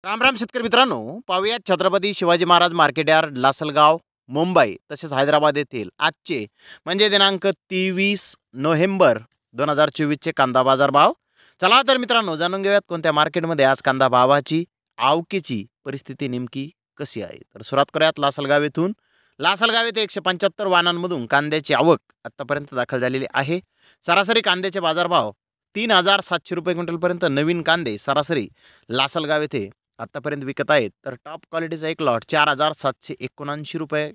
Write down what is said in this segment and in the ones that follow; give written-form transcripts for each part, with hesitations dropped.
राम राम शेतकरी मित्रांनो, पाहूयात छत्रपती शिवाजी महाराज मार्केट यार्ड, लासलगाव, मुंबई तसेच हैदराबाद येथील आजचे म्हणजे दिनांक 23 नोव्हेंबर 2024 चे कांदा बाजार भाव. चला तर मित्रांनो, जाणून घेऊयात कोणत्या मार्केटमध्ये आज कांदा भावाची आवकेची परिस्थिती नेमकी कशी आहे. तर सुरुवात करूयात लासलगाव येथून. लासलगाव येथे 175 वाहनांमधून कांद्याची आवक आतापर्यंत दाखल झालेली आहे. सरासरी कांद्याचे बाजारभाव 3700 रुपये क्विंटलपर्यंत नवीन कांदे सरासरी लासलगाव येथे आतापर्यंत विकत आहेत. तर टॉप क्वालिटीचा एक लॉट 4779 रुपये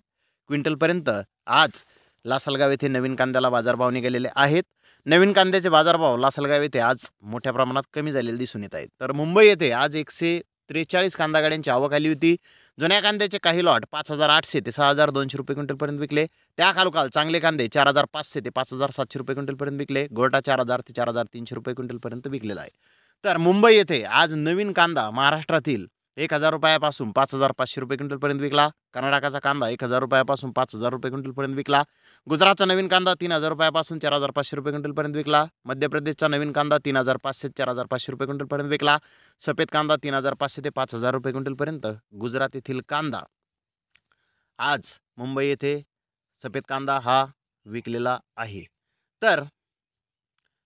क्विंटलपर्यंत आज लासलगाव येथे नवीन कांद्याला बाजारभाव निघालेले आहेत. नवीन कांद्याचे बाजारभाव लासलगाव येथे आज मोठ्या प्रमाणात कमी झालेले दिसून येत आहेत. तर मुंबई येथे आज 143 कांदा गाड्यांची आवक आली होती. जुन्या कांद्याचे काही लॉट 5800 ते 6200 रुपये क्विंटलपर्यंत विकले. त्या खालोखाल चांगले कांदे 4500 ते 5700 रुपये क्विंटलपर्यंत विकले. गोल्टा 4000 ते 4300 रुपये क्विंटलपर्यंत विकलेला आहे. तर मुंबई येथे आज नवीन कांदा महाराष्ट्रातील 1000 रुपयापासून 5500 रुपये क्विंटलपर्यंत विकला. कर्नाटकाचा कांदा 1000 रुपयापासून 5000 रुपये क्विंटलपर्यंत विकला. गुजरातचा नवीन कांदा 3000 रुपयापासून 4500 रुपये क्विंटलपर्यंत विकला. मध्य प्रदेशचा नवीन कांदा 3500 ते 4500 रुपये क्विंटलपर्यंत विकला. सफेद कांदा 3500 ते 5000 रुपये क्विंटलपर्यंत. गुजरात येथील कांदा आज मुंबई येथे सफेद कांदा हा विकलेला आहे. तर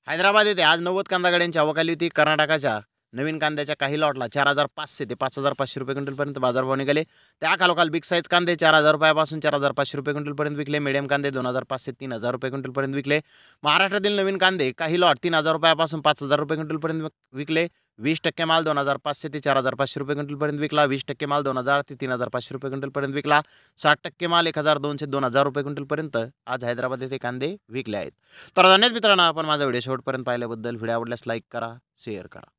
हैदराबाद येथे आज 90 कांदा गाड्यांची आवक आली होती. कर्नाटकाच्या नवीन कांद्याच्या काही लॉटला 4500 ते 5500 रुपये क्विंटलपर्यंत बाजारभाव निघाले. त्या खालोखाल बिग साईज कांदे 4000 रुपयापासून 4500 रुपये क्विंटलपर्यंत विकले. मीडियम कांदे 2500 ते 3000 रुपये क्विंटलपर्यंत विकले. महाराष्ट्रातील नवीन कांदे काही लॉट 3000 रुपयापासून 5000 रुपये क्विंटलपर्यंत विकले. 20% माल 2500 ते 4500 रुपये क्विंटलपर्यंत विकला. 20% माल 2000 ते 3500 रुपये क्विंटलपर्यंत विकला. 60% माल 1200 ते 2000 रुपये क्विंटलपर्यंत आज हैदराबाद येथे कांदे विकले आहेत. तर धन्यवाद मित्रांनो, आपण माझा व्हिडिओ शेवटपर्यंत पाहिल्याबद्दल. व्हिडिओ आवडल्यास लाईक करा, शेअर करा.